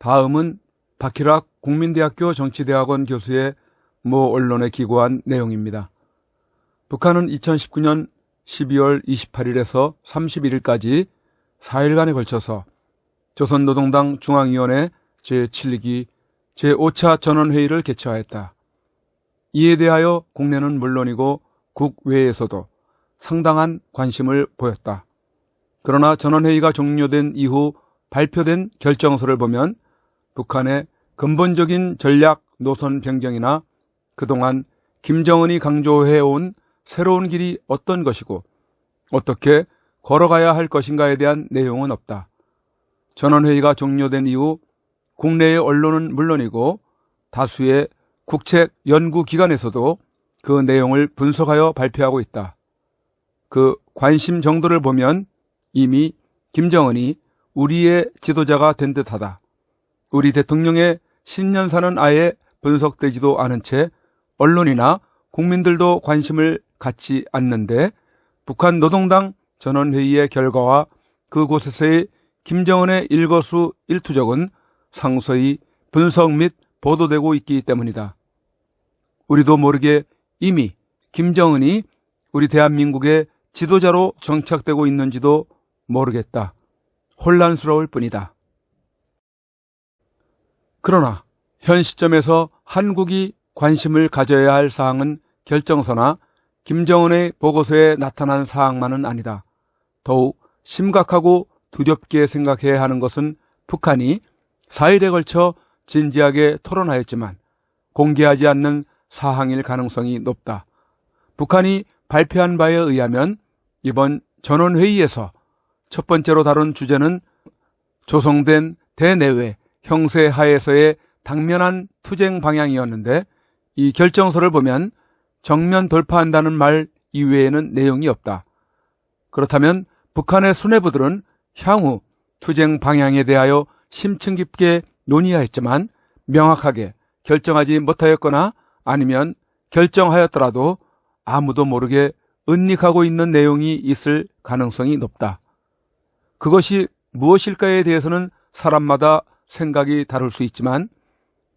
다음은 박희락 국민대학교 정치대학원 교수의 모 언론에 기고한 내용입니다. 북한은 2019년 12월 28일에서 31일까지 4일간에 걸쳐서 조선노동당 중앙위원회 제7기 제5차 전원회의를 개최하였다. 이에 대하여 국내는 물론이고 국외에서도 상당한 관심을 보였다. 그러나 전원회의가 종료된 이후 발표된 결정서를 보면 북한의 근본적인 전략 노선 변경이나 그동안 김정은이 강조해온 새로운 길이 어떤 것이고 어떻게 걸어가야 할 것인가에 대한 내용은 없다. 전원회의가 종료된 이후 국내의 언론은 물론이고 다수의 국책 연구기관에서도 그 내용을 분석하여 발표하고 있다. 그 관심 정도를 보면 이미 김정은이 우리의 지도자가 된 듯하다. 우리 대통령의 신년사는 아예 분석되지도 않은 채 언론이나 국민들도 관심을 갖지 않는데 북한 노동당 전원회의의 결과와 그곳에서의 김정은의 일거수일투족은 상서히 분석 및 보도되고 있기 때문이다. 우리도 모르게 이미 김정은이 우리 대한민국의 지도자로 정착되고 있는지도 모르겠다. 혼란스러울 뿐이다. 그러나 현 시점에서 한국이 관심을 가져야 할 사항은 결정서나 김정은의 보고서에 나타난 사항만은 아니다. 더욱 심각하고 두렵게 생각해야 하는 것은 북한이 4일에 걸쳐 진지하게 토론하였지만 공개하지 않는 사항일 가능성이 높다. 북한이 발표한 바에 의하면 이번 전원회의에서 첫 번째로 다룬 주제는 조성된 대내외 형세 하에서의 당면한 투쟁 방향이었는데 이 결정서를 보면 정면 돌파한다는 말 이외에는 내용이 없다. 그렇다면 북한의 수뇌부들은 향후 투쟁 방향에 대하여 심층 깊게 논의하였지만 명확하게 결정하지 못하였거나 아니면 결정하였더라도 아무도 모르게 은닉하고 있는 내용이 있을 가능성이 높다. 그것이 무엇일까에 대해서는 사람마다 생각이 다를 수 있지만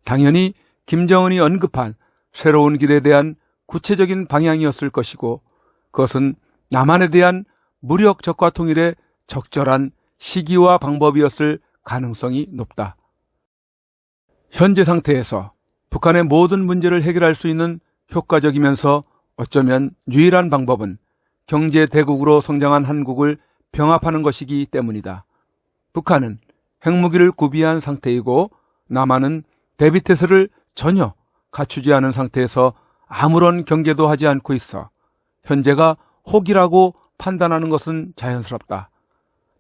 당연히 김정은이 언급한 새로운 길에 대한 구체적인 방향이었을 것이고 그것은 남한에 대한 무력 적과 통일의 적절한 시기와 방법이었을 가능성이 높다. 현재 상태에서 북한의 모든 문제를 해결할 수 있는 효과적이면서 어쩌면 유일한 방법은 경제 대국으로 성장한 한국을 병합하는 것이기 때문이다. 북한은 핵무기를 구비한 상태이고 남한은 대비태세를 전혀 갖추지 않은 상태에서 아무런 경계도 하지 않고 있어 현재가 혹이라고 판단하는 것은 자연스럽다.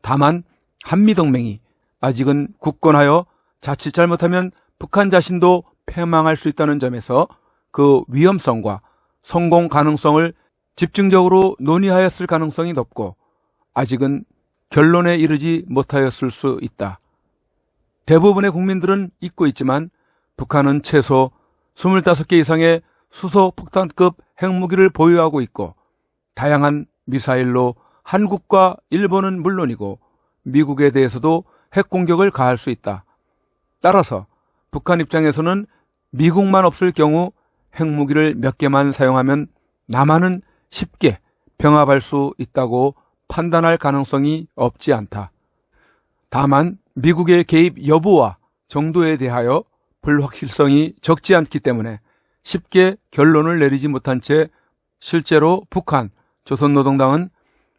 다만 한미동맹이 아직은 굳건하여 자칫 잘못하면 북한 자신도 패망할 수 있다는 점에서 그 위험성과 성공 가능성을 집중적으로 논의하였을 가능성이 높고 아직은 결론에 이르지 못하였을 수 있다. 대부분의 국민들은 잊고 있지만 북한은 최소 25개 이상의 수소폭탄급 핵무기를 보유하고 있고 다양한 미사일로 한국과 일본은 물론이고 미국에 대해서도 핵공격을 가할 수 있다. 따라서 북한 입장에서는 미국만 없을 경우 핵무기를 몇 개만 사용하면 남한은 쉽게 병합할 수 있다고 판단할 가능성이 없지 않다. 다만 미국의 개입 여부와 정도에 대하여 불확실성이 적지 않기 때문에 쉽게 결론을 내리지 못한 채 실제로 북한 조선노동당은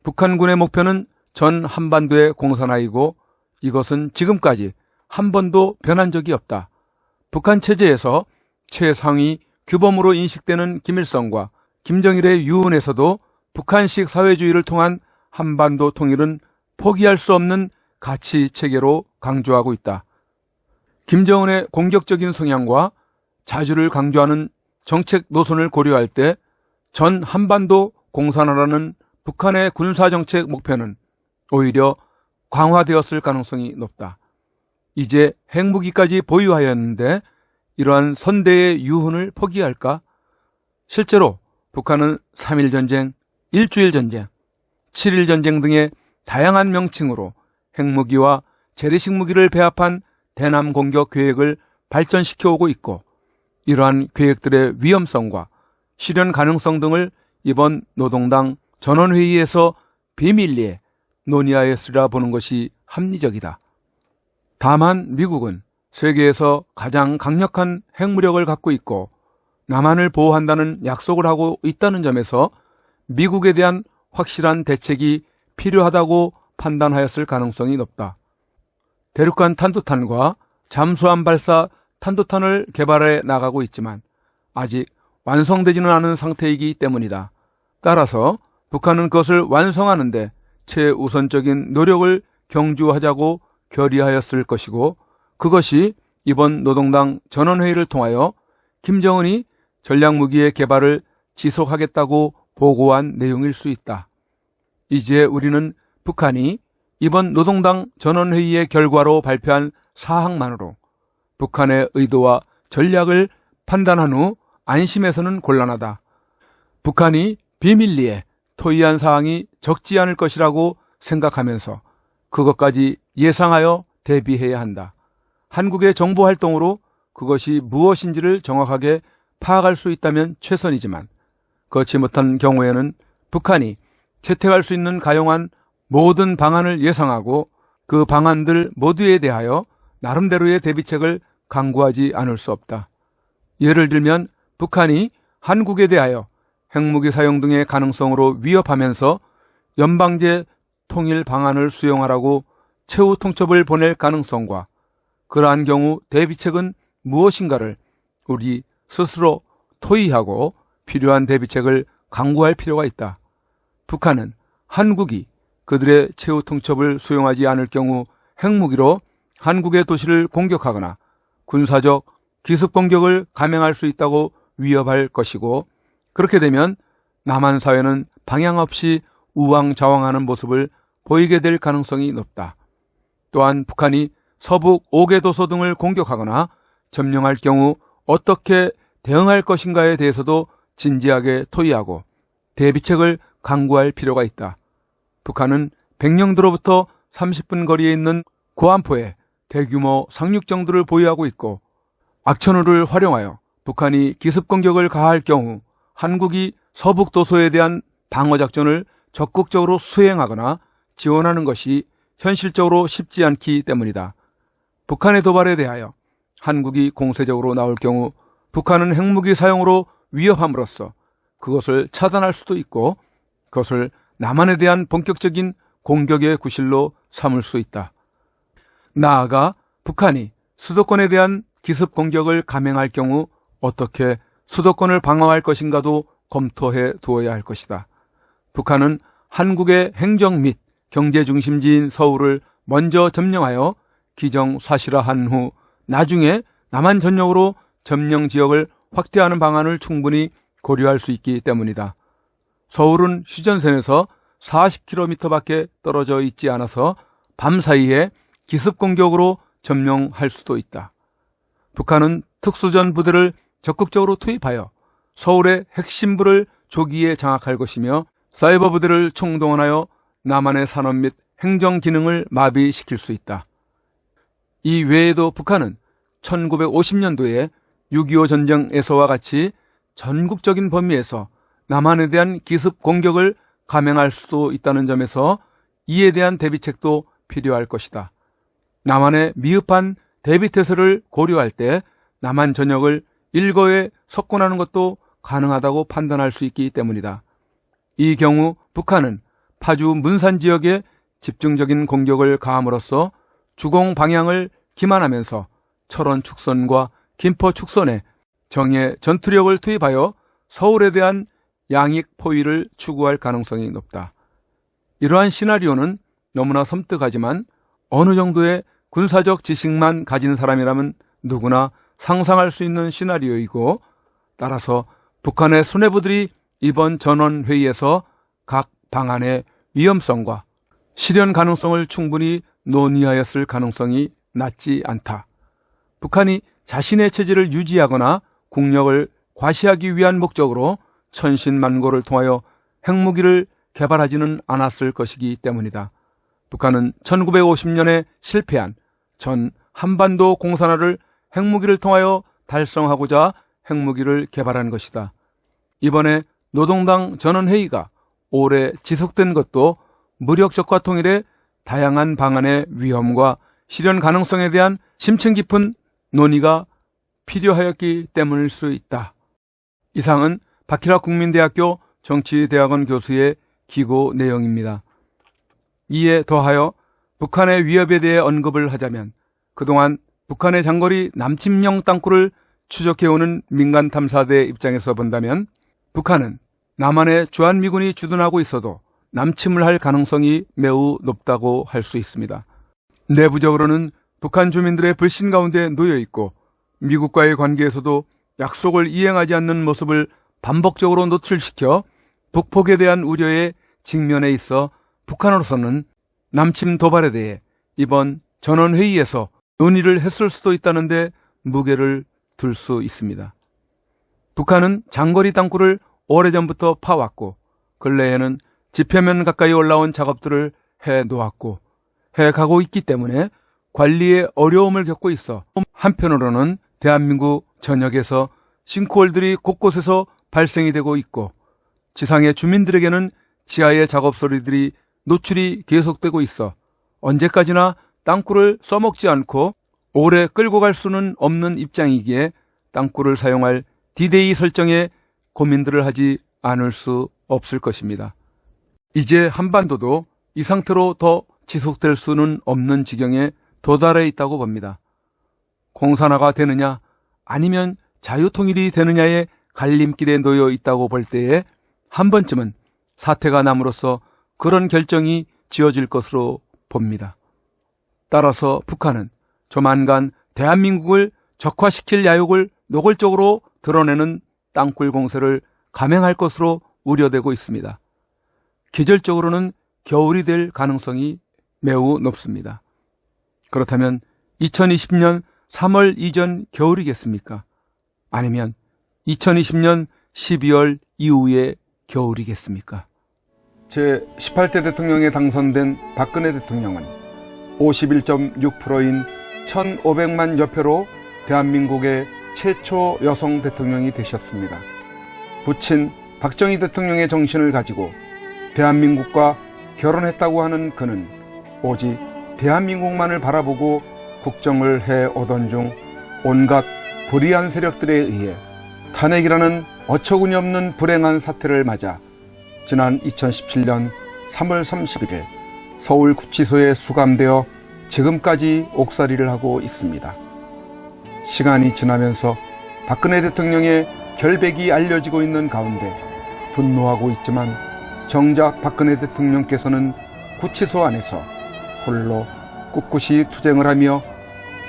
북한군의 목표는 전 한반도의 공산화이고 이것은 지금까지 한 번도 변한 적이 없다. 북한 체제에서 최상위 규범으로 인식되는 김일성과 김정일의 유언에서도 북한식 사회주의를 통한 한반도 통일은 포기할 수 없는 가치 체계로 강조하고 있다. 김정은의 공격적인 성향과 자주를 강조하는 정책 노선을 고려할 때 전 한반도 공산화라는 북한의 군사정책 목표는 오히려 강화되었을 가능성이 높다. 이제 핵무기까지 보유하였는데 이러한 선대의 유훈을 포기할까? 실제로 북한은 3.1 전쟁, 일주일 전쟁, 7.1 전쟁 등의 다양한 명칭으로 핵무기와 재래식 무기를 배합한 대남 공격 계획을 발전시켜오고 있고, 이러한 계획들의 위험성과 실현 가능성 등을 이번 노동당 전원회의에서 비밀리에 논의하였으리라 보는 것이 합리적이다. 다만 미국은 세계에서 가장 강력한 핵무력을 갖고 있고 남한을 보호한다는 약속을 하고 있다는 점에서 미국에 대한 확실한 대책이 필요하다고 판단하였을 가능성이 높다. 대륙간 탄도탄과 잠수함 발사 탄도탄을 개발해 나가고 있지만 아직 완성되지는 않은 상태이기 때문이다. 따라서 북한은 그것을 완성하는데 최우선적인 노력을 경주하자고 결의하였을 것이고, 그것이 이번 노동당 전원회의를 통하여 김정은이 전략무기의 개발을 지속하겠다고 보고한 내용일 수 있다. 이제 우리는 북한이 이번 노동당 전원회의의 결과로 발표한 사항만으로 북한의 의도와 전략을 판단한 후 안심해서는 곤란하다. 북한이 비밀리에 토의한 사항이 적지 않을 것이라고 생각하면서 그것까지 예상하여 대비해야 한다. 한국의 정보활동으로 그것이 무엇인지를 정확하게 파악할 수 있다면 최선이지만 그렇지 못한 경우에는 북한이 채택할 수 있는 가용한 모든 방안을 예상하고 그 방안들 모두에 대하여 나름대로의 대비책을 강구하지 않을 수 없다. 예를 들면 북한이 한국에 대하여 핵무기 사용 등의 가능성으로 위협하면서 연방제 통일 방안을 수용하라고 최후 통첩을 보낼 가능성과 그러한 경우 대비책은 무엇인가를 우리 스스로 토의하고 필요한 대비책을 강구할 필요가 있다. 북한은 한국이 그들의 최후 통첩을 수용하지 않을 경우 핵무기로 한국의 도시를 공격하거나 군사적 기습 공격을 감행할 수 있다고 위협할 것이고, 그렇게 되면 남한 사회는 방향 없이 우왕좌왕하는 모습을 보이게 될 가능성이 높다. 또한 북한이 서북 5개 도서 등을 공격하거나 점령할 경우 어떻게 대응할 것인가에 대해서도 진지하게 토의하고 대비책을 강구할 필요가 있다. 북한은 백령도로부터 30분 거리에 있는 고안포에 대규모 상륙정도를 보유하고 있고, 악천후를 활용하여 북한이 기습공격을 가할 경우 한국이 서북 도서에 대한 방어작전을 적극적으로 수행하거나 지원하는 것이 현실적으로 쉽지 않기 때문이다. 북한의 도발에 대하여 한국이 공세적으로 나올 경우 북한은 핵무기 사용으로 위협함으로써 그것을 차단할 수도 있고 그것을 남한에 대한 본격적인 공격의 구실로 삼을 수 있다. 나아가 북한이 수도권에 대한 기습 공격을 감행할 경우 어떻게 수도권을 방어할 것인가도 검토해 두어야 할 것이다. 북한은 한국의 행정 및 경제 중심지인 서울을 먼저 점령하여 기정사실화한 후 나중에 남한 전역으로 점령 지역을 확대하는 방안을 충분히 고려할 수 있기 때문이다. 서울은 휴전선에서 40km밖에 떨어져 있지 않아서 밤사이에 기습공격으로 점령할 수도 있다. 북한은 특수전 부대를 적극적으로 투입하여 서울의 핵심부를 조기에 장악할 것이며 사이버 부대를 총동원하여 남한의 산업 및 행정 기능을 마비시킬 수 있다. 이 외에도 북한은 1950년도에 6.25 전쟁에서와 같이 전국적인 범위에서 남한에 대한 기습 공격을 감행할 수도 있다는 점에서 이에 대한 대비책도 필요할 것이다. 남한의 미흡한 대비태세를 고려할 때 남한 전역을 일거에 석권하는 것도 가능하다고 판단할 수 있기 때문이다. 이 경우 북한은 파주 문산 지역에 집중적인 공격을 가함으로써 주공 방향을 기만하면서 철원 축선과 김포 축선에 정예 전투력을 투입하여 서울에 대한 양익 포위를 추구할 가능성이 높다. 이러한 시나리오는 너무나 섬뜩하지만 어느 정도의 군사적 지식만 가진 사람이라면 누구나 상상할 수 있는 시나리오이고, 따라서 북한의 수뇌부들이 이번 전원회의에서 각 방안의 위험성과 실현 가능성을 충분히 논의하였을 가능성이 낮지 않다. 북한이 자신의 체제를 유지하거나 국력을 과시하기 위한 목적으로 천신만고를 통하여 핵무기를 개발하지는 않았을 것이기 때문이다. 북한은 1950년에 실패한 전 한반도 공산화를 핵무기를 통하여 달성하고자 핵무기를 개발한 것이다. 이번에 노동당 전원회의가 오래 지속된 것도 무력적과 통일의 다양한 방안의 위험과 실현 가능성에 대한 심층 깊은 논의가 필요하였기 때문일 수 있다. 이상은 바키라 국민대학교 정치대학원 교수의 기고 내용입니다. 이에 더하여 북한의 위협에 대해 언급을 하자면 그동안 북한의 장거리 남침형 땅굴을 추적해오는 민간 탐사대 입장에서 본다면 북한은 남한에 주한미군이 주둔하고 있어도 남침을 할 가능성이 매우 높다고 할 수 있습니다. 내부적으로는 북한 주민들의 불신 가운데 놓여 있고 미국과의 관계에서도 약속을 이행하지 않는 모습을 반복적으로 노출시켜 북폭에 대한 우려에 직면해 있어 북한으로서는 남침 도발에 대해 이번 전원회의에서 논의를 했을 수도 있다는데 무게를 둘 수 있습니다. 북한은 장거리 땅굴을 오래전부터 파왔고 근래에는 지표면 가까이 올라온 작업들을 해놓았고 해가고 있기 때문에 관리에 어려움을 겪고 있어 한편으로는 대한민국 전역에서 싱크홀들이 곳곳에서 발생이 되고 있고 지상의 주민들에게는 지하의 작업 소리들이 노출이 계속되고 있어 언제까지나 땅굴을 써먹지 않고 오래 끌고 갈 수는 없는 입장이기에 땅굴을 사용할 D-Day 설정에 고민들을 하지 않을 수 없을 것입니다. 이제 한반도도 이 상태로 더 지속될 수는 없는 지경에 도달해 있다고 봅니다. 공산화가 되느냐 아니면 자유통일이 되느냐의 갈림길에 놓여 있다고 볼 때에 한 번쯤은 사태가 남으로써 그런 결정이 지어질 것으로 봅니다. 따라서 북한은 조만간 대한민국을 적화시킬 야욕을 노골적으로 드러내는 땅굴 공세를 감행할 것으로 우려되고 있습니다. 계절적으로는 겨울이 될 가능성이 매우 높습니다. 그렇다면 2020년 3월 이전 겨울이겠습니까? 아니면 2020년 12월 이후의 겨울이겠습니까? 제18대 대통령에 당선된 박근혜 대통령은 51.6%인 1,500만 여표로 대한민국의 최초 여성 대통령이 되셨습니다. 부친 박정희 대통령의 정신을 가지고 대한민국과 결혼했다고 하는 그는 오직 대한민국만을 바라보고 국정을 해오던 중 온갖 불의한 세력들에 의해 탄핵이라는 어처구니 없는 불행한 사태를 맞아 지난 2017년 3월 31일 서울 구치소에 수감되어 지금까지 옥살이를 하고 있습니다. 시간이 지나면서 박근혜 대통령의 결백이 알려지고 있는 가운데 분노하고 있지만 정작 박근혜 대통령께서는 구치소 안에서 홀로 꿋꿋이 투쟁을 하며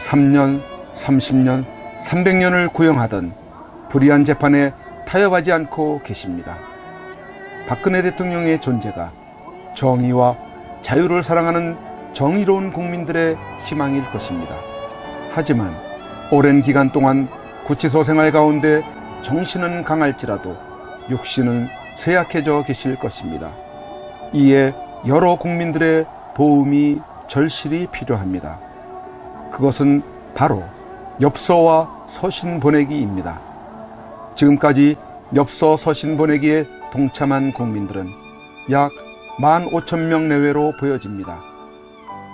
3년, 30년, 300년을 구형하던 불의한 재판에 타협하지 않고 계십니다. 박근혜 대통령의 존재가 정의와 자유를 사랑하는 정의로운 국민들의 희망일 것입니다. 하지만 오랜 기간 동안 구치소 생활 가운데 정신은 강할지라도 육신은 쇠약해져 계실 것입니다. 이에 여러 국민들의 도움이 절실히 필요합니다. 그것은 바로 엽서와 서신 보내기입니다. 지금까지 엽서 서신 보내기에 동참한 국민들은 약 15,000명 내외로 보여집니다.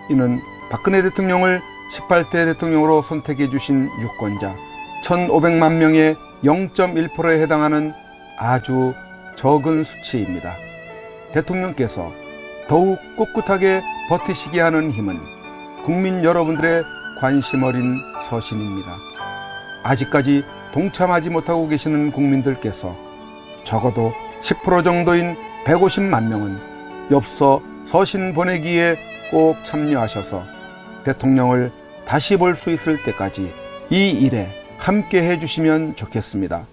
이는 박근혜 대통령을 18대 대통령으로 선택해 주신 유권자 1,500만 명의 0.1%에 해당하는 아주 적은 수치입니다. 대통령께서 더욱 꿋꿋하게 버티시게 하는 힘은 국민 여러분들의 관심 어린 서신입니다. 아직까지 동참하지 못하고 계시는 국민들께서 적어도 10% 정도인 150만 명은 엽서 서신 보내기에 꼭 참여하셔서 대통령을 다시 볼 수 있을 때까지 이 일에 함께 해주시면 좋겠습니다.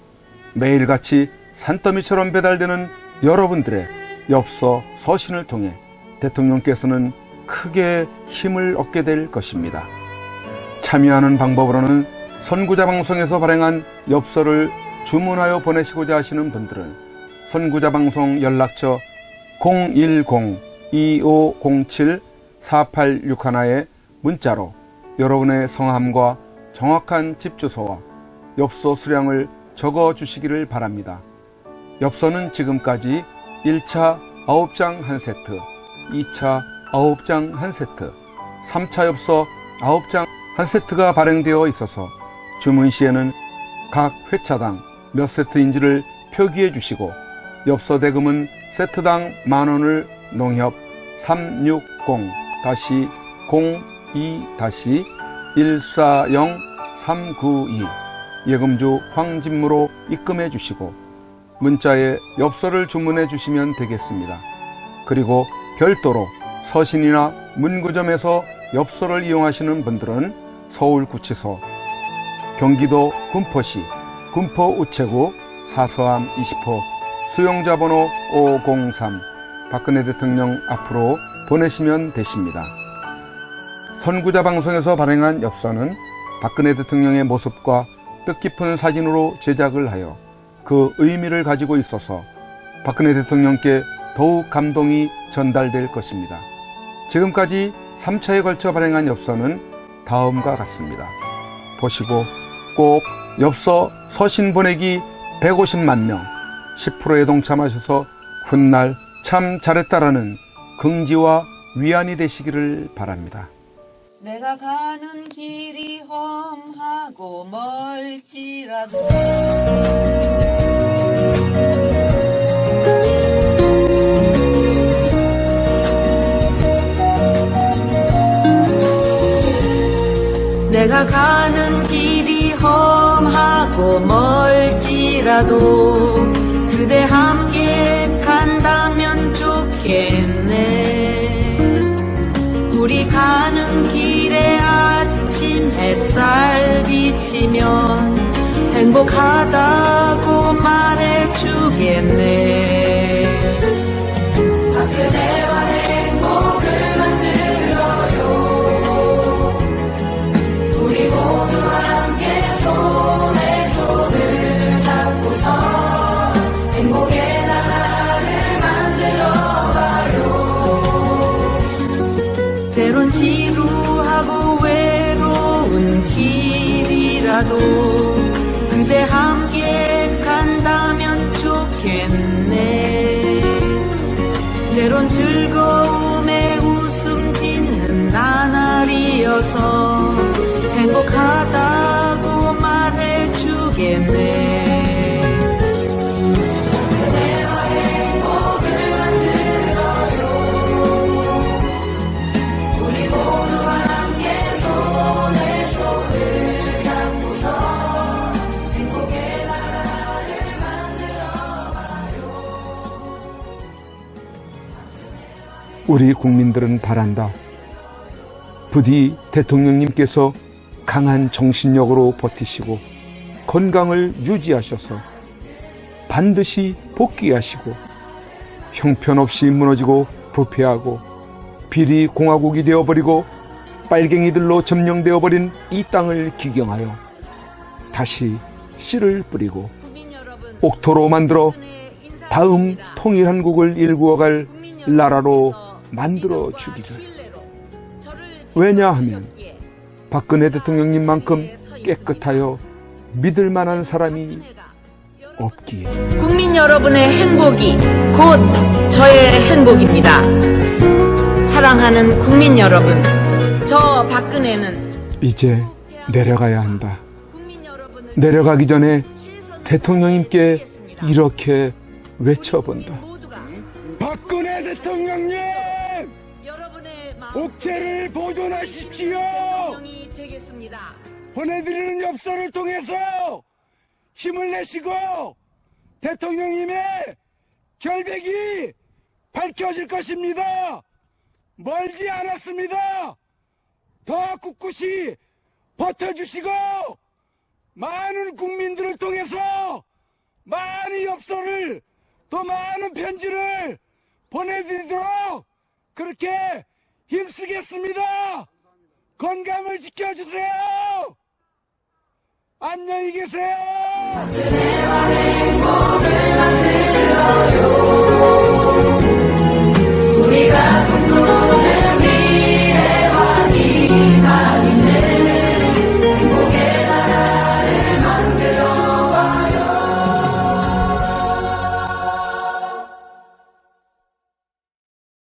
매일같이 산더미처럼 배달되는 여러분들의 엽서 서신을 통해 대통령께서는 크게 힘을 얻게 될 것입니다. 참여하는 방법으로는 선구자 방송에서 발행한 엽서를 주문하여 보내시고자 하시는 분들은 선구자 방송 연락처 010-2507-4861에 문자로 여러분의 성함과 정확한 집 주소와 엽서 수량을 적어 주시기를 바랍니다. 엽서는 지금까지 1차 9장 1세트, 2차 9장 1세트, 3차 엽서 9장 1세트가 발행되어 있어서 주문 시에는 각 회차당 몇 세트인지를 표기해 주시고 엽서 대금은 세트당 만원을 농협 360-02-140-392 예금주 황진무로 입금해 주시고 문자에 엽서를 주문해 주시면 되겠습니다. 그리고 별도로 서신이나 문구점에서 엽서를 이용하시는 분들은 서울구치소, 경기도 군포시 군포우체구 사서함 20호 수용자번호 503 박근혜 대통령 앞으로 보내시면 되십니다. 선구자 방송에서 발행한 엽서는 박근혜 대통령의 모습과 뜻깊은 사진으로 제작을 하여 그 의미를 가지고 있어서 박근혜 대통령께 더욱 감동이 전달될 것입니다. 지금까지 3차에 걸쳐 발행한 엽서는 다음과 같습니다. 보시고 꼭 엽서 서신 보내기 150만 명 10%에 동참하셔서 훗날 참 잘했다라는 긍지와 위안이 되시기를 바랍니다. 내가 가는 길이 험하고 멀지라도 내가 가는 길이 험하고 멀지라도 그대 함께 간다면 좋겠네. 우리 가는 길에 아침 햇살 비치면 행복하다고 말해주겠네. 그대와 행복을 만들어요. 우리 모두 함께 손에 손을 잡고서 행복의 나라를 만들어봐요. 때론 지루하고 외로운 길이라도 그대 함께 간다면 좋겠네. 때론 즐거움에 웃음 짓는 나날이어서 행복하다고 말해주겠네. 그대와 행복을 만들어요. 우리 모두와 함께 손에 손을 잡고서 행복의 나라를 만들어봐요. 우리 국민들은 바란다. 부디 대통령님께서 강한 정신력으로 버티시고 건강을 유지하셔서 반드시 복귀하시고 형편없이 무너지고 부패하고 비리 공화국이 되어버리고 빨갱이들로 점령되어버린 이 땅을 기경하여 다시 씨를 뿌리고 옥토로 만들어 다음 통일한국을 일구어갈 나라로 만들어 주기를. 왜냐하면 박근혜 대통령님만큼 깨끗하여 믿을 만한 사람이 없기에. 국민 여러분의 행복이 곧 저의 행복입니다. 사랑하는 국민 여러분, 저 박근혜는 이제 내려가야 한다. 내려가기 전에 대통령님께 이렇게 외쳐본다. 박근혜 대통령님! 옥체를 보존하십시오. 보내드리는 엽서를 통해서 힘을 내시고 대통령님의 결백이 밝혀질 것입니다. 멀지 않았습니다. 더 꿋꿋이 버텨주시고 많은 국민들을 통해서 많은 엽서를 또 많은 편지를 보내드리도록 그렇게 힘쓰겠습니다. 건강을 지켜주세요. 안녕히 계세요. 그대와 행복을 만들어요.